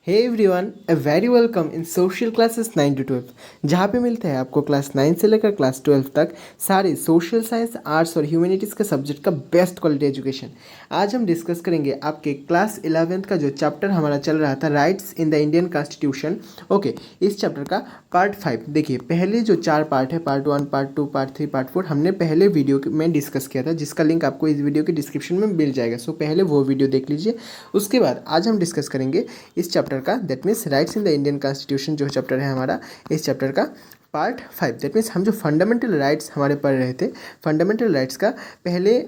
Hey everyone, a very welcome in social classes 9 to 12, जहाँ पे मिलते हैं आपको क्लास 9 से लेकर क्लास 12 तक सारे सोशल साइंस, आर्ट्स और ह्यूमैनिटीज़ के सब्जेक्ट का बेस्ट क्वालिटी एजुकेशन। आज हम डिस्कस करेंगे आपके क्लास 11th का जो चैप्टर हमारा चल रहा था, rights in the Indian constitution. Okay, इस चैप्टर का पार्ट 5। देखिए, पहले जो 4 पार्ट है, पार्ट 1, पार्ट 2, पार्ट 3, पार्ट 4, हमने पहले वीडियो में डिस्कस किया था, जिसका लिंक आपको इस वीडियो के डिस्क्रिप्शन में मिल जाएगा। सो पहले वो वीडियो देख लीजिए। उसके बाद आज हम डिस्कस करेंगे इस चैप्टर का, that means rights in the Indian constitution जो चैप्टर है हमारा, इस चैप्टर का पार्ट 5। दैट मीन्स हम जो फंडामेंटल राइट्स हमारे पढ़ रहे थे, फंडामेंटल राइट्स का पहले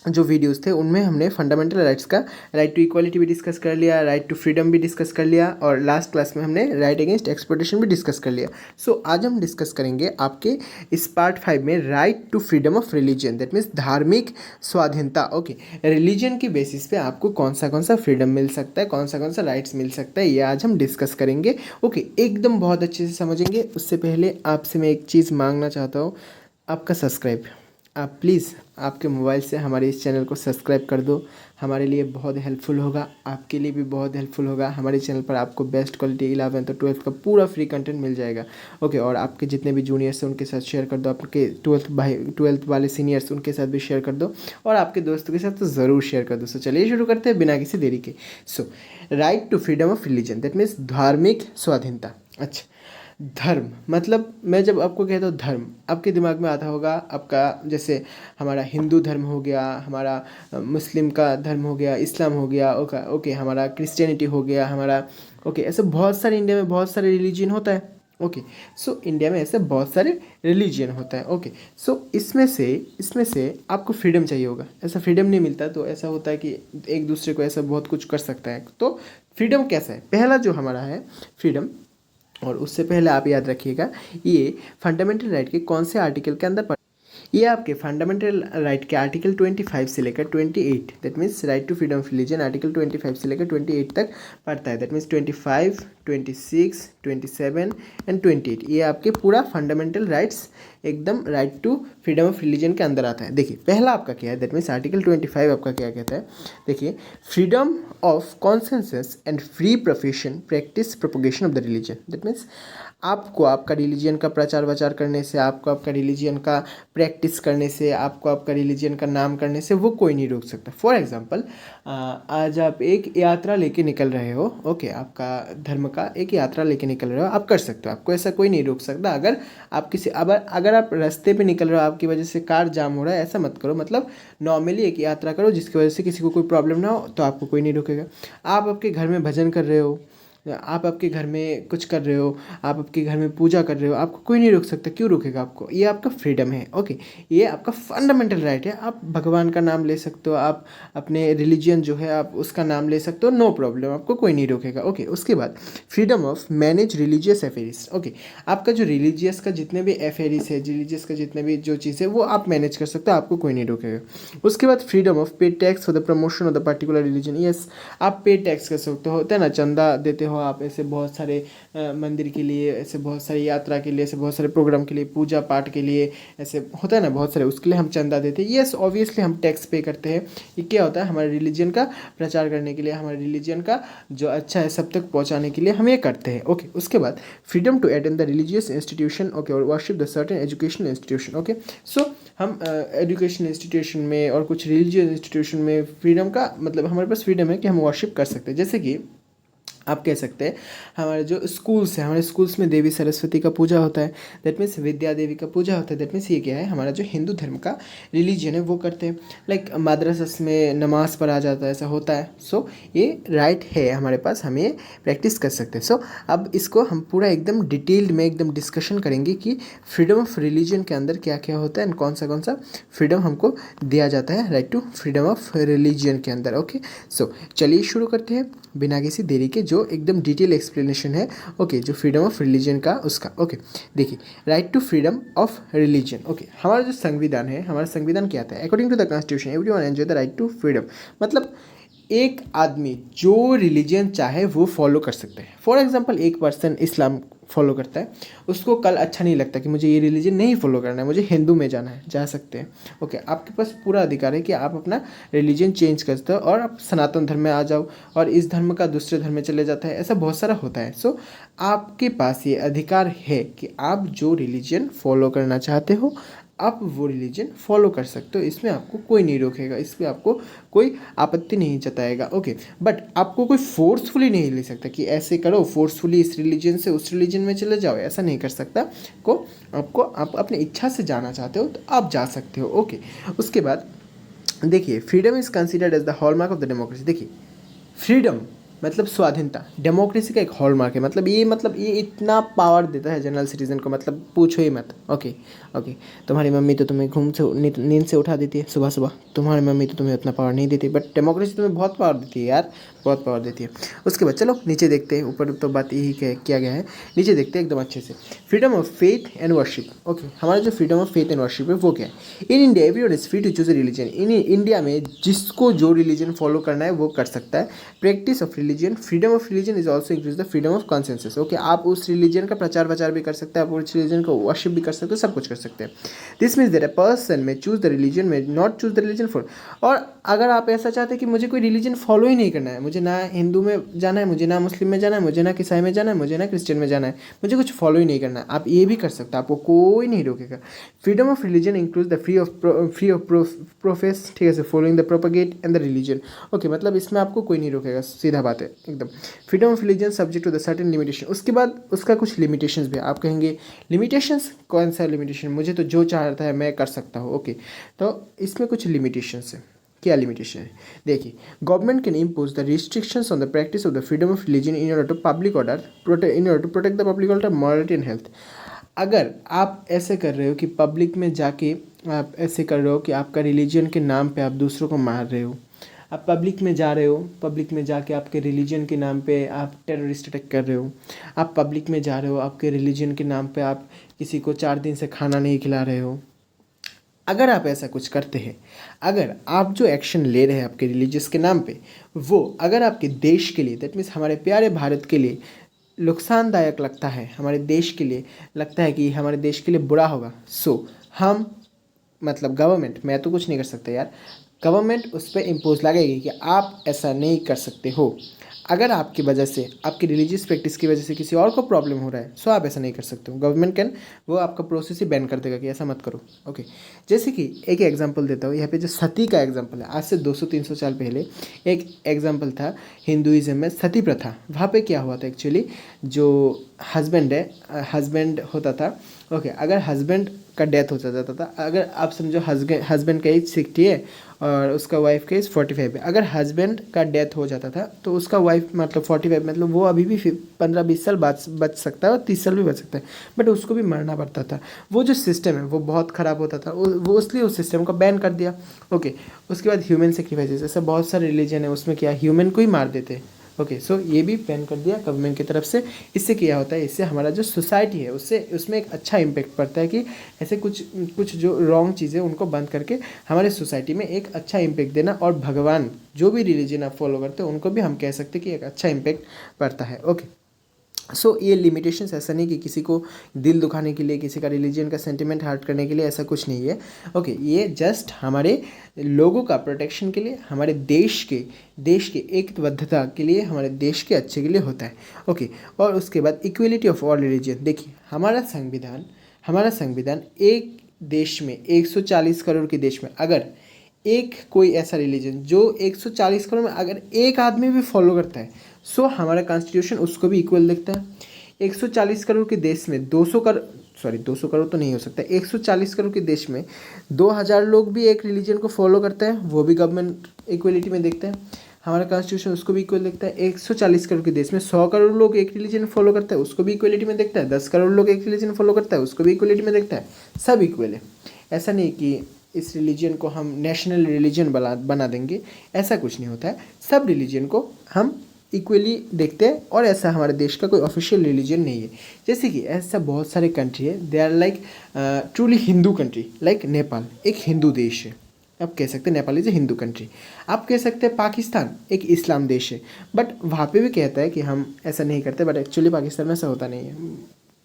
जो वीडियोस थे उनमें हमने फंडामेंटल राइट्स का राइट टू इक्वालिटी भी डिस्कस कर लिया, राइट टू फ्रीडम भी डिस्कस कर लिया, और लास्ट क्लास में हमने राइट अगेंस्ट एक्सप्लॉयटेशन भी डिस्कस कर लिया। सो आज हम डिस्कस करेंगे आपके इस पार्ट 5 में right to freedom of religion, that means धार्मिक स्वाधीनता। ओके, रिलीजन की बेसिस पे आपको कौन सा फ्रीडम मिल सकता है, कौन सा राइट्स मिल सकता है, ये आज हम डिस्कस करेंगे। ओके, एकदम बहुत अच्छे से समझेंगे। उससे पहले आपसे मैं एक चीज़ मांगना चाहता हूँ, आपका सब्सक्राइब। आप प्लीज़ आपके मोबाइल से हमारे इस चैनल को सब्सक्राइब कर दो, हमारे लिए बहुत हेल्पफुल होगा, आपके लिए भी बहुत हेल्पफुल होगा। हमारे चैनल पर आपको बेस्ट क्वालिटी 11th और 12th का पूरा फ्री कंटेंट मिल जाएगा। ओके, और आपके जितने भी जूनियर्स हैं उनके साथ शेयर कर दो, आपके 12th वाले सीनियर्स उनके साथ भी शेयर कर दो, और आपके दोस्तों के साथ तो ज़रूर शेयर कर दो। सो चलिए शुरू करते हैं बिना किसी देरी के। So right to freedom of religion, that means धार्मिक स्वाधीनता। अच्छा, धर्म मतलब, मैं जब आपको कहता हूँ धर्म, आपके दिमाग में आता होगा आपका, जैसे हमारा हिंदू धर्म हो गया, हमारा मुस्लिम का धर्म हो गया, इस्लाम हो गया, ओके, हमारा क्रिश्चियनिटी हो गया, हमारा ओके, ऐसे बहुत सारे इंडिया में बहुत सारे रिलीजन होता है। ओके, सो इंडिया में ऐसे बहुत सारे रिलीजन होता है। ओके, सो इसमें से आपको फ्रीडम चाहिए होगा। ऐसा फ्रीडम नहीं मिलता, तो ऐसा होता है कि एक दूसरे को ऐसा बहुत कुछ कर सकता है। तो फ्रीडम कैसा है? पहला जो हमारा है फ्रीडम, और उससे पहले आप याद रखिएगा ये फंडामेंटल राइट के कौन से आर्टिकल के अंदर ये आपके फंडामेंटल राइट के आर्टिकल 25 से लेकर 28, that means right to freedom of religion article 25 से लेकर 28 तक पढ़ता है। दैट मीन्स 25, 26, 27 एंड 28, ये आपके पूरा फंडामेंटल राइट्स एकदम right to freedom of religion के अंदर आता है। देखिए, पहला आपका क्या है, दैट मीन्स आर्टिकल 25 आपका क्या कहता है। देखिए, freedom of consensus and free profession, practice, propagation of the religion. That means आपको आपका रिलीजन का प्रचार वचार करने से, आपको आपका रिलीजन का प्रैक्टिस करने से, आपको आपका रिलीजन का नाम करने से वो कोई नहीं रोक सकता। फॉर एग्जांपल, आज आप एक यात्रा लेके निकल रहे हो, ओके, आपका धर्म का एक यात्रा लेके निकल रहे हो, आप कर सकते हो, आपको ऐसा कोई नहीं रोक सकता। अगर आप अगर आप रास्ते पे निकल रहे हो, आपकी वजह से कार जाम हो रहा है, ऐसा मत करो। मतलब नॉर्मली एक यात्रा करो जिसकी वजह से किसी को कोई प्रॉब्लम ना हो, तो आपको कोई नहीं रोकेगा। आप आपके घर में भजन कर रहे हो, आप आपके घर में कुछ कर रहे हो, आप आपके घर में पूजा कर रहे हो, आपको कोई नहीं रोक सकता। क्यों रोकेगा आपको? ये आपका फ्रीडम है। ओके, ये आपका फंडामेंटल राइट है। आप भगवान का नाम ले सकते हो, आप अपने रिलीजन जो है आप उसका नाम ले सकते हो, नो प्रॉब्लम, आपको कोई नहीं रोकेगा। ओके, उसके बाद freedom of manage religious affairs. Okay, आपका जो रिलीजियस का जितने भी अफेयर्स है, रिलीजियस का जितने भी जो चीज़ है वो आप मैनेज कर सकते हो, आपको कोई नहीं रोकेगा। उसके बाद फ्रीडम ऑफ पे tax for the promotion of the particular religion. Yes, आप पे टैक्स कर सकते हो, होता है ना, चंदा देते हो आप ऐसे बहुत सारे मंदिर के लिए, ऐसे बहुत सारी यात्रा के लिए, ऐसे बहुत सारे प्रोग्राम के लिए, पूजा पाठ के लिए, ऐसे होता है ना बहुत सारे, उसके लिए हम चंदा देते हैं। यस, ऑब्वियसली हम टैक्स पे करते हैं। ये क्या होता है? हमारे रिलीजन का प्रचार करने के लिए, हमारे रिलीजन का जो अच्छा है सब तक पहुंचाने के लिए हम ये करते हैं। ओके, उसके बाद freedom to attend the religious institution, okay, और worship the certain educational institution. Okay, so हम एजुकेशनल इंस्टीट्यूशन में और कुछ रिलीजियस इंस्टीट्यूशन में फ्रीडम का मतलब हमारे पास फ्रीडम है कि हम वर्शिप कर सकते हैं। जैसे कि आप कह सकते हैं हमारे जो स्कूल्स हैं, हमारे स्कूल्स में देवी सरस्वती का पूजा होता है, दैट मीन्स विद्या देवी का पूजा होता है। दैट मीन्स ये क्या है, हमारा जो हिंदू धर्म का रिलीजन है वो करते हैं। लाइक मदरसस में नमाज पढ़ा जाता है, ऐसा होता है। सो ये राइट है हमारे पास, हम ये प्रैक्टिस कर सकते हैं। सो अब इसको हम पूरा एकदम डिटेल्ड में एकदम डिस्कशन करेंगे कि फ्रीडम ऑफ रिलीजन के अंदर क्या क्या होता है एंड कौन सा फ्रीडम हमको दिया जाता है right to freedom of religion के अंदर। ओके, सो चलिए शुरू करते हैं बिना किसी देरी के, जो एकदम डिटेल एक्सप्लेनेशन है। ओके, जो फ्रीडम ऑफ रिलीजन का उसका। ओके, देखिए, right to freedom of religion. Okay, हमारा जो संविधान है, हमारा संविधान क्या आता है? According to the constitution everyone enjoy the right to freedom. मतलब एक आदमी जो रिलीजन चाहे वो फॉलो कर सकता है। फॉर एग्जांपल एक पर्सन इस्लाम फॉलो करता है, उसको कल अच्छा नहीं लगता कि मुझे ये रिलीजन नहीं फॉलो करना है, मुझे हिंदू में जाना है, जा सकते हैं। ओके, आपके पास पूरा अधिकार है कि आप अपना रिलीजन चेंज कर सकते हो और आप सनातन धर्म में आ जाओ और इस धर्म का दूसरे धर्म में चले जाता है, ऐसा बहुत सारा होता है। सो आपके पास ये अधिकार है कि आप जो रिलीजन फॉलो करना चाहते हो आप वो रिलीजन फॉलो कर सकते हो, इसमें आपको कोई नहीं रोकेगा, इसमें आपको कोई आपत्ति नहीं जताएगा। ओके, बट आपको कोई फोर्सफुली नहीं ले सकता कि ऐसे करो, फोर्सफुली इस रिलीजन से उस रिलीजन में चले जाओ, ऐसा नहीं कर सकता। आप अपनी इच्छा से जाना चाहते हो तो आप जा सकते हो। ओके, उसके बाद देखिए, freedom is considered as the hallmark of the democracy. देखिए, फ्रीडम मतलब स्वाधीनता डेमोक्रेसी का एक हॉलमार्क है। मतलब ये इतना पावर देता है जनरल सिटीजन को, मतलब पूछो ही मत। ओके ओके, तुम्हारी मम्मी तो तुम्हें नींद से उठा देती है सुबह सुबह, तुम्हारी मम्मी तो तुम्हें उतना पावर नहीं देती, बट डेमोक्रेसी तुम्हें बहुत पावर देती है यार, बहुत पावर देती है। उसके बाद चलो नीचे देखते हैं, ऊपर तो बात यही किया गया है, नीचे देखते हैं एकदम अच्छे से। Freedom of faith and worship. Okay, हमारा जो freedom of faith and worship है वो क्या है? In India everyone is free to choose a religion. In India में जिसको जो रिलीजन फॉलो करना है वो कर सकता है। Practice of religion, freedom of religion is also increase the freedom of consensus. Okay, आप उस रिलीजन का प्रचार प्रचार भी कर सकते हैं, आप उस रिलीजन को वर्शिप भी कर सकते हो, सब कुछ कर सकते हैं। This means that a person में चूज द रिलीजन में not choose the religion for. और अगर आप ऐसा चाहते हैं कि मुझे कोई रिलीजन फॉलो ही नहीं करना है, मुझे ना हिंदू में जाना है, मुझे ना मुस्लिम में जाना है, मुझे ना ईसाई में जाना है, मुझे ना क्रिश्चियन में जाना है, मुझे कुछ फॉलो ही नहीं करना है, आप ये भी कर सकते हैं, आपको कोई नहीं रोकेगा। Freedom of religion includes the free of profess, ठीक है, से following the propagate and the religion. Okay, मतलब इसमें आपको कोई नहीं रोकेगा, सीधा बात है एकदम। Freedom of religion subject to the certain limitation. उसके बाद उसका कुछ लिमिटेशंस भी, आप कहेंगे लिमिटेशंस कौन सा लिमिटेशन, मुझे तो जो चाहता है मैं कर सकता हूँ। ओके, तो इसमें कुछ लिमिटेशंस है। क्या लिमिटेशन है? देखिए, government can impose the restrictions on the practice of the freedom of religion in order to public order, in order to protect the public order, morality and health. अगर आप ऐसे कर रहे हो कि पब्लिक में जाके आप ऐसे कर रहे हो कि आपका रिलीजन के नाम पे आप दूसरों को मार रहे हो, आप पब्लिक में जा रहे हो, पब्लिक में जाके आपके रिलीजन के नाम पे आप टेररिस्ट अटैक कर रहे हो, आप पब्लिक में जा रहे हो, आपके रिलीजन के नाम पे आप किसी को 4 दिन से खाना नहीं खिला रहे हो, अगर आप ऐसा कुछ करते हैं, अगर आप जो एक्शन ले रहे हैं आपके रिलीजियस के नाम पे, वो अगर आपके देश के लिए, दैट मीन्स हमारे प्यारे भारत के लिए नुकसानदायक लगता है, हमारे देश के लिए लगता है कि हमारे देश के लिए बुरा होगा, सो हम मतलब गवर्नमेंट, मैं तो कुछ नहीं कर सकता यार, गवर्नमेंट उस पर इम्पोज लगाएगी कि आप ऐसा नहीं कर सकते हो। अगर आपकी वजह से, आपकी रिलीजियस प्रैक्टिस की वजह से किसी और को प्रॉब्लम हो रहा है, सो आप ऐसा नहीं कर सकते हो। गवर्नमेंट कैन, वो आपका प्रोसेस ही बैन कर देगा कि ऐसा मत करो। ओके, जैसे कि एक एग्जांपल देता हूँ यहाँ पे, जो सती का एग्जांपल है, आज से 200-300 साल पहले एक एग्जांपल था हिंदुइज्म में, सती प्रथा। वहाँ पे क्या हुआ था एक्चुअली, जो हस्बैंड होता था, ओके, अगर हस्बैंड का डेथ हो जाता था, अगर आप समझो हस्बैंड का एज 60 है और उसका वाइफ का एज 45 है, अगर हस्बैंड का डेथ हो जाता था तो उसका वाइफ मतलब 45, मतलब वो अभी भी 15-20 साल बच सकता है और 30 साल भी बच सकता है, बट उसको भी मरना पड़ता था। वो जो सिस्टम है वो बहुत ख़राब होता था, वो इसलिए उस सिस्टम को बैन कर दिया। ओके, उसके बाद ह्यूमन सेक्रीफाइसेस, ऐसे बहुत सारे रिलीजन है, उसमें क्या ह्यूमन को ही मार देते हैं। ओके, सो ये भी बैन कर दिया गवर्नमेंट की तरफ से। इससे क्या होता है, इससे हमारा जो सोसाइटी है उसमें एक अच्छा इम्पेक्ट पड़ता है कि ऐसे कुछ जो रॉन्ग चीज़ें उनको बंद करके हमारे सोसाइटी में एक अच्छा इम्पेक्ट देना, और भगवान जो भी रिलीजन आप फॉलो करते हो उनको भी हम कह सकते हैं कि एक अच्छा इम्पेक्ट पड़ता है। ओके, सो ये लिमिटेशंस ऐसा नहीं कि किसी को दिल दुखाने के लिए, किसी का रिलीजन का सेंटिमेंट हर्ट करने के लिए, ऐसा कुछ नहीं है। ओके, ये जस्ट हमारे लोगों का प्रोटेक्शन के लिए, हमारे देश के एकबद्धता के लिए, हमारे देश के अच्छे के लिए होता है। ओके, और उसके बाद इक्वलिटी ऑफ ऑल रिलीजन। देखिए, हमारा संविधान एक देश में, 140 करोड़ के देश में, अगर एक कोई ऐसा रिलीजन जो 140 करोड़ में अगर एक आदमी भी फॉलो करता है, सो हमारा कॉन्स्टिट्यूशन उसको भी इक्वल देखता है। 140 करोड़ के देश में 200 करोड़ तो नहीं हो सकता, 140 करोड़ के देश में 2000 लोग भी एक रिलीजन को फॉलो करते हैं, वो भी गवर्नमेंट इक्वलिटी में देखता है, हमारा कॉन्स्टिट्यूशन उसको भी इक्वल देखता है। 140 करोड़ के देश में 100 करोड़ लोग एक रिलीजन फॉलो करता है, उसको भी इक्वलिटी में देखता है। 10 करोड़ लोग एक रिलीजन फॉलो करता है, उसको भी इक्वलिटी में देखता है। सब इक्वल है, ऐसा नहीं कि इस रिलीजन को हम नेशनल रिलीजन बना देंगे, ऐसा कुछ नहीं होता है। सब रिलीजन को हम इक्वली देखते हैं, और ऐसा हमारे देश का कोई ऑफिशियल रिलीजन नहीं है। जैसे कि ऐसा बहुत सारे कंट्री है, they are like truly Hindu country, like Nepal एक हिंदू देश है। आप कह सकते हैं Nepal is a Hindu country. आप कह सकते हैं पाकिस्तान एक इस्लाम देश है, बट वहाँ पे भी कहता है कि हम ऐसा नहीं करते, बट एक्चुअली पाकिस्तान में ऐसा होता नहीं है,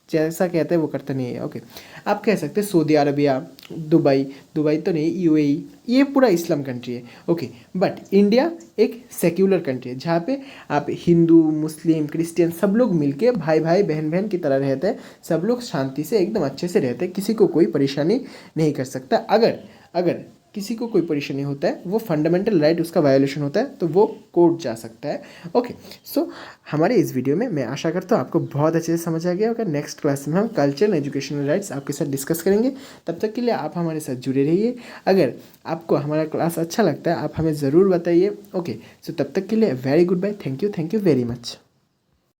जैसा कहते हैं वो करता नहीं है। ओके, आप कह सकते हैं सऊदी अरबिया, दुबई, दुबई तो नहीं, यूएई, ये पूरा इस्लाम कंट्री है। ओके, बट इंडिया एक सेक्युलर कंट्री है जहाँ पे आप हिंदू, मुस्लिम, क्रिश्चियन सब लोग मिलके भाई भाई बहन बहन की तरह रहते हैं, सब लोग शांति से एकदम अच्छे से रहते हैं, किसी को कोई परेशानी नहीं कर सकता। अगर अगर किसी को कोई परेशानी होता है, वो फंडामेंटल राइट उसका वायोलेशन होता है, तो वो कोर्ट जा सकता है। ओके, सो हमारे इस वीडियो में मैं आशा करता हूँ आपको बहुत अच्छे से समझ आ गया होगा। नेक्स्ट क्लास में हम कल्चरल एजुकेशनल राइट्स आपके साथ डिस्कस करेंगे। तब तक के लिए आप हमारे साथ जुड़े रहिए। अगर आपको हमारा क्लास अच्छा लगता है, आप हमें ज़रूर बताइए। ओके, सो तब तक के लिए very good bye, thank you very much.